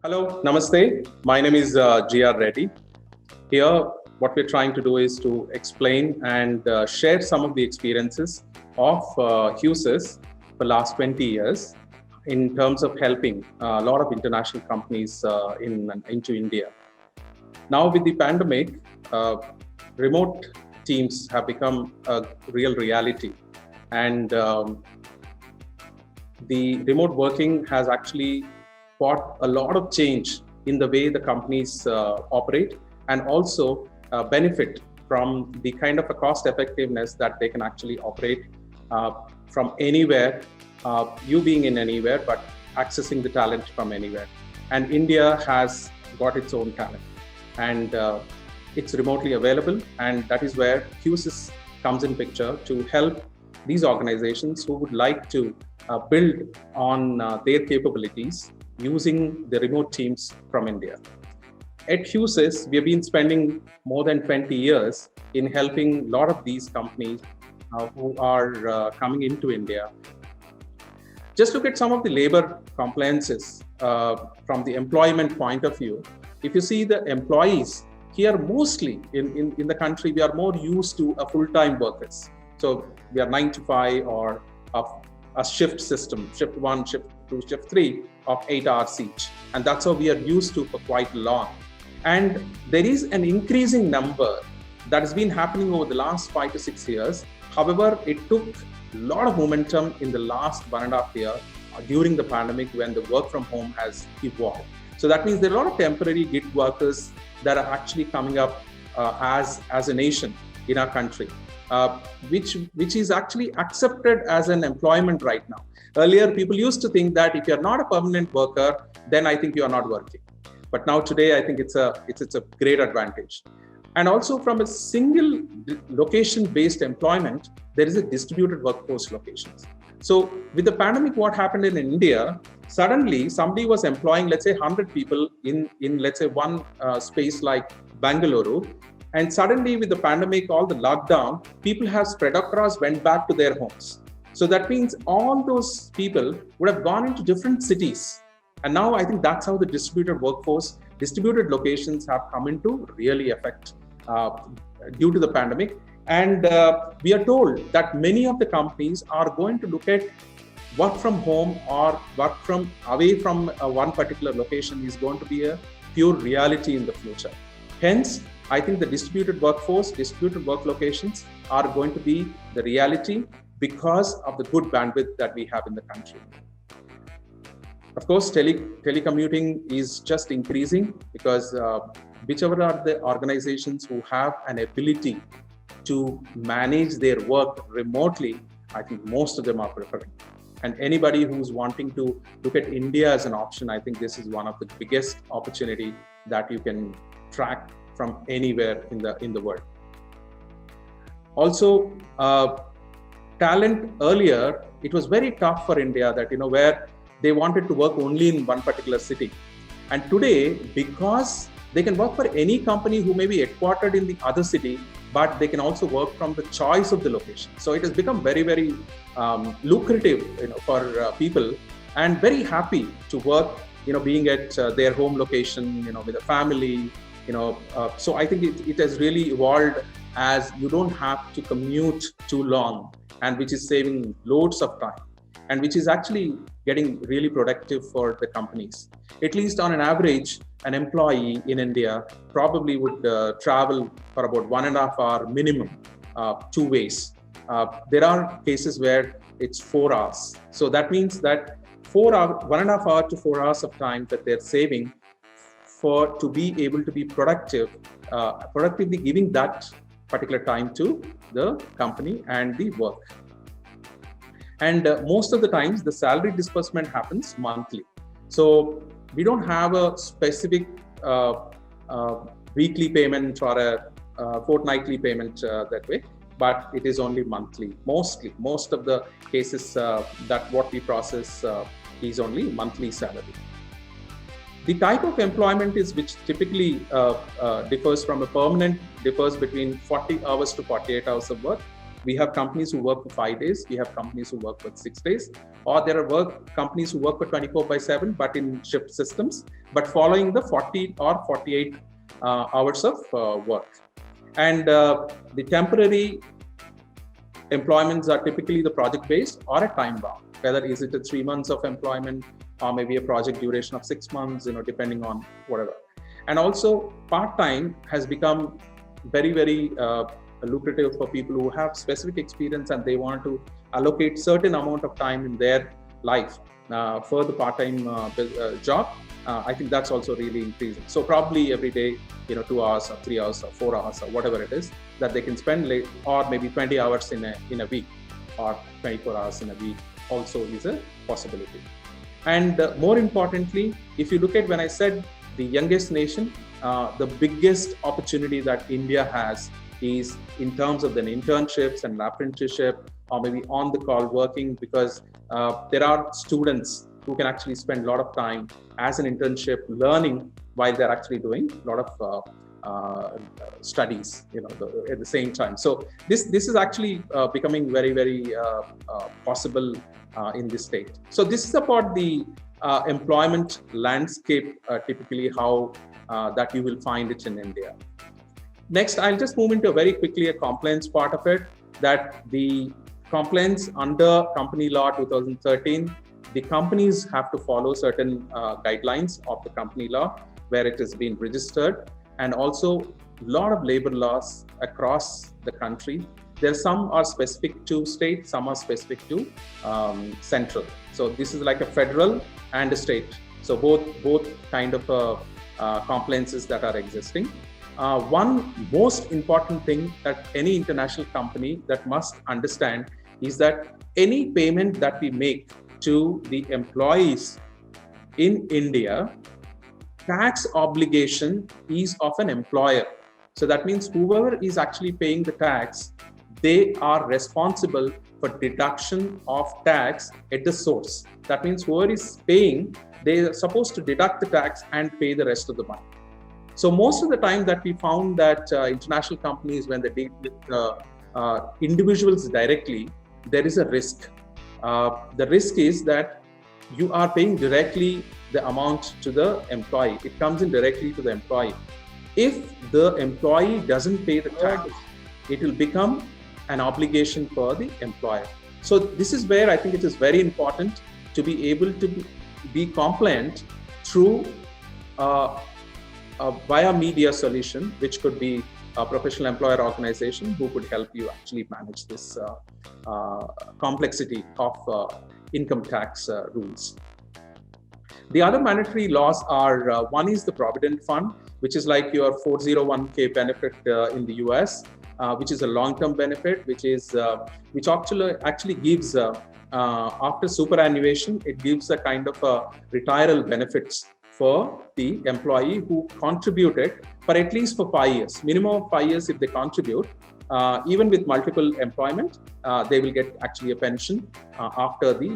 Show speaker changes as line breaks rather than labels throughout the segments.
Hello, Namaste. My name is G.R. Reddy. Here, what we're trying to do is to explain and share some of the experiences of HUSIS for last 20 years in terms of helping a lot of international companies into India. Now, with the pandemic, remote teams have become a real reality, and the remote working has actually brought a lot of change in the way the companies operate, and also benefit from the kind of a cost effectiveness that they can actually operate from anywhere, you being in anywhere, but accessing the talent from anywhere. And India has got its own talent, and it's remotely available, and that is where HUSIS comes in picture to help these organizations who would like to build on their capabilities using the remote teams from India. At HUSIS, we have been spending more than 20 years in helping a lot of these companies who are coming into India. Just look at some of the labor compliances from the employment point of view. If you see the employees here, mostly in the country, we are more used to a full-time workers. So we are 9 to 5 or a shift system, shift 1, shift 2, shift 3 of 8 hours each. And that's how we are used to for quite long. And there is an increasing number that has been happening over the last 5 to 6 years. However, it took a lot of momentum in the last 1.5 years during the pandemic when the work from home has evolved. So that means there are a lot of temporary gig workers that are actually coming up as a nation in our country, which is actually accepted as an employment right now. Earlier, people used to think that if you're not a permanent worker, then I think you are not working. But now today, I think it's a great advantage. And also from a single location-based employment, there is a distributed workforce locations. So with the pandemic, what happened in India, suddenly somebody was employing, let's say 100 people in let's say one space like Bangalore. And suddenly with the pandemic, all the lockdown, people have spread across, went back to their homes. So that means all those people would have gone into different cities. And now I think that's how the distributed workforce, distributed locations have come into really effect due to the pandemic. And we are told that many of the companies are going to look at work from home or work from away from one particular location is going to be a pure reality in the future. Hence, I think the distributed workforce, distributed work locations are going to be the reality because of the good bandwidth that we have in the country. Of course, telecommuting is just increasing because whichever are the organizations who have an ability to manage their work remotely, I think most of them are preferring. And anybody who's wanting to look at India as an option, I think this is one of the biggest opportunity that you can track from anywhere in the world. Also, talent earlier, it was very tough for India that, where they wanted to work only in one particular city. And today, because they can work for any company who may be headquartered in the other city, but they can also work from the choice of the location. So it has become very, very lucrative for people, and very happy to work, being at their home location, with a family, so I think it has really evolved as you don't have to commute too long, and which is saving loads of time, and which is actually getting really productive for the companies. At least on an average, an employee in India probably would travel for about 1.5 hours minimum, 2 ways. There are cases where it's 4 hours. So that means that 1.5 hours to 4 hours of time that they're saving to be able to be productive, productively giving that particular time to the company and the work. And most of the times, the salary disbursement happens monthly. So we don't have a specific weekly payment or a fortnightly payment that way, but it is only monthly. Most of the cases that what we process is only monthly salary. The type of employment is which typically differs from a permanent, differs between 40 hours to 48 hours of work. We have companies who work for 5 days. We have companies who work for 6 days, or there are companies who work for 24/7, but in shift systems, but following the 40 or 48 hours of work. And the temporary employments are typically the project-based or a time-bound. Whether is it a 3 months of employment or maybe a project duration of 6 months, depending on whatever. And also, part-time has become very, very lucrative for people who have specific experience and they want to allocate certain amount of time in their life for the part-time job. I think that's also really increasing. So probably every day, 2 hours or 3 hours or 4 hours or whatever it is that they can spend late, or maybe 20 hours in a week or 24 hours in a week also is a possibility. And more importantly, if you look at when I said the youngest nation, the biggest opportunity that India has is in terms of the internships and apprenticeship, or maybe on the call working, because there are students who can actually spend a lot of time as an internship learning while they're actually doing a lot of studies, at the same time. So this is actually becoming very, very possible in this state. So this is about the employment landscape, typically how that you will find it in India. Next, I'll just move into very quickly a compliance part of it, that the compliance under Company Law 2013, the companies have to follow certain guidelines of the company law where it has been registered, and also a lot of labor laws across the country. Some are specific to state, some are specific to central. So this is like a federal and a state. So both kind of compliances that are existing. One most important thing that any international company that must understand is that any payment that we make to the employees in India, tax obligation is of an employer. So that means whoever is actually paying the tax, they are responsible for deduction of tax at the source. That means whoever is paying, they are supposed to deduct the tax and pay the rest of the money. So most of the time that we found that international companies, when they deal with individuals directly, there is a risk. The risk is that you are paying directly the amount to the employee. It comes in directly to the employee. If the employee doesn't pay the tax, it will become an obligation for the employer. So this is where I think it is very important to be able to be compliant through via media solution, which could be a professional employer organization who could help you actually manage this complexity of income tax rules. The other mandatory laws are, one is the Provident Fund, which is like your 401k benefit in the US, which is a long-term benefit, which actually gives, after superannuation, it gives a kind of retirement benefits for the employee who contributed for at least for 5 years, minimum of 5 years if they contribute. Even with multiple employment, they will get actually a pension after the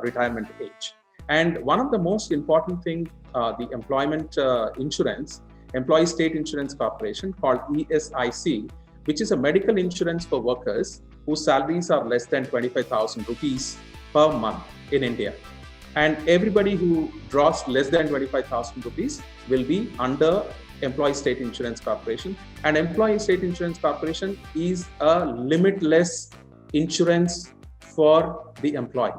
retirement age. And one of the most important thing, the employment insurance, Employee State Insurance Corporation, called ESIC, which is a medical insurance for workers whose salaries are less than 25,000 rupees per month in India. And everybody who draws less than 25,000 rupees will be under Employee State Insurance Corporation. And Employee State Insurance Corporation is a limitless insurance for the employee.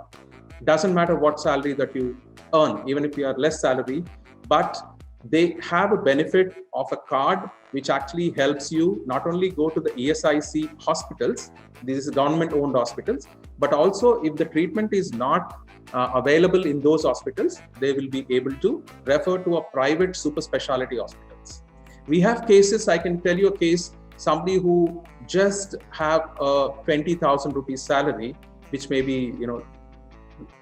Doesn't matter what salary that you earn, even if you are less salary, but they have a benefit of a card which actually helps you not only go to the ESIC hospitals, these are government-owned hospitals, but also if the treatment is not available in those hospitals, they will be able to refer to a private super specialty hospitals. We have cases, I can tell you a case, somebody who just have a 20,000 rupees salary, which may be,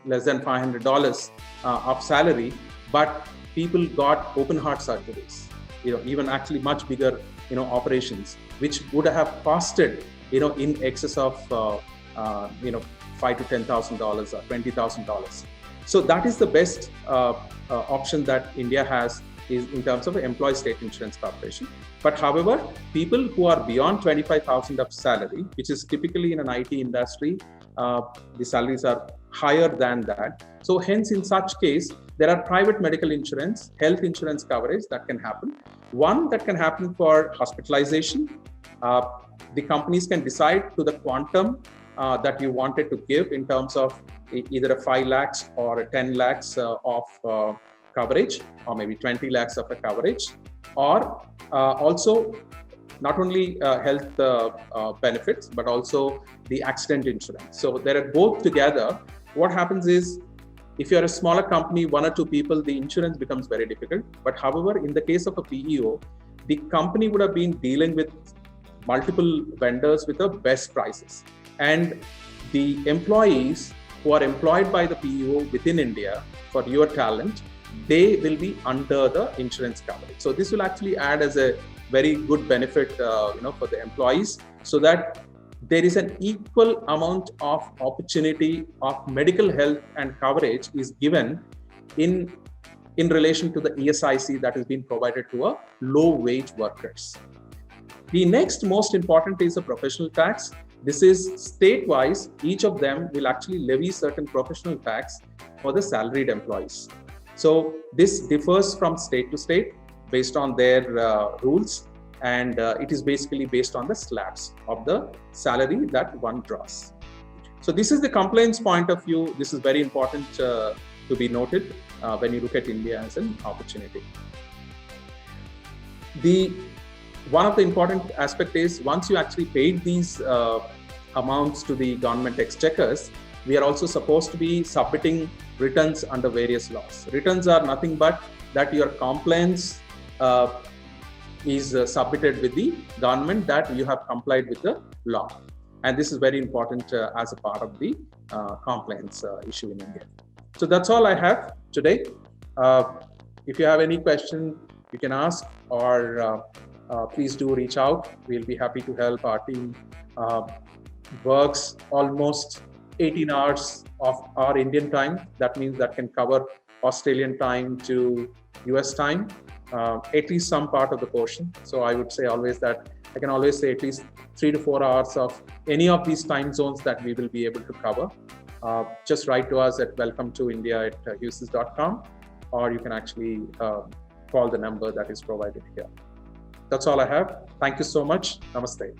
less than $500 of salary, but people got open heart surgeries, even actually much bigger, operations, which would have costed, in excess of, $5,000 to $10,000 or $20,000. So that is the best option that India has is in terms of Employee State Insurance Corporation. But however, people who are beyond 25,000 of salary, which is typically in an IT industry, the salaries are higher than that. So hence, in such case, there are private medical insurance, health insurance coverage that can happen. One that can happen for hospitalization. The companies can decide to the quantum that you wanted to give in terms of either a 5 lakhs or a 10 lakhs of coverage, or maybe 20 lakhs of a coverage, or also not only health benefits, but also the accident insurance. So there are both together. What happens is, if you're a smaller company, 1 or 2 people, the insurance becomes very difficult. But however, in the case of a PEO, the company would have been dealing with multiple vendors with the best prices. And the employees who are employed by the PEO within India for your talent, they will be under the insurance coverage. So this will actually add as a very good benefit, for the employees, so that there is an equal amount of opportunity of medical health and coverage is given in relation to the ESIC that is being provided to a low wage workers. The next most important is the professional tax. This is state-wise. Each of them will actually levy certain professional tax for the salaried employees. So this differs from state to state based on their rules, and it is basically based on the slabs of the salary that one draws. So this is the compliance point of view. This is very important to be noted when you look at India as an opportunity. One of the important aspect is, once you actually paid these amounts to the government exchequers, we are also supposed to be submitting returns under various laws. Returns are nothing but that your compliance is submitted with the government, that you have complied with the law. And this is very important as a part of the compliance issue in India. So that's all I have today. If you have any question, you can ask, or please do reach out. We'll be happy to help. Our team works almost 18 hours of our Indian time. That means that can cover Australian time to US time, at least some part of the portion. So I would say always that I can always say at least 3 to 4 hours of any of these time zones that we will be able to cover. Just write to us at welcome-to-india@hughes.com, or you can actually call the number that is provided here. That's all I have. Thank you so much. Namaste.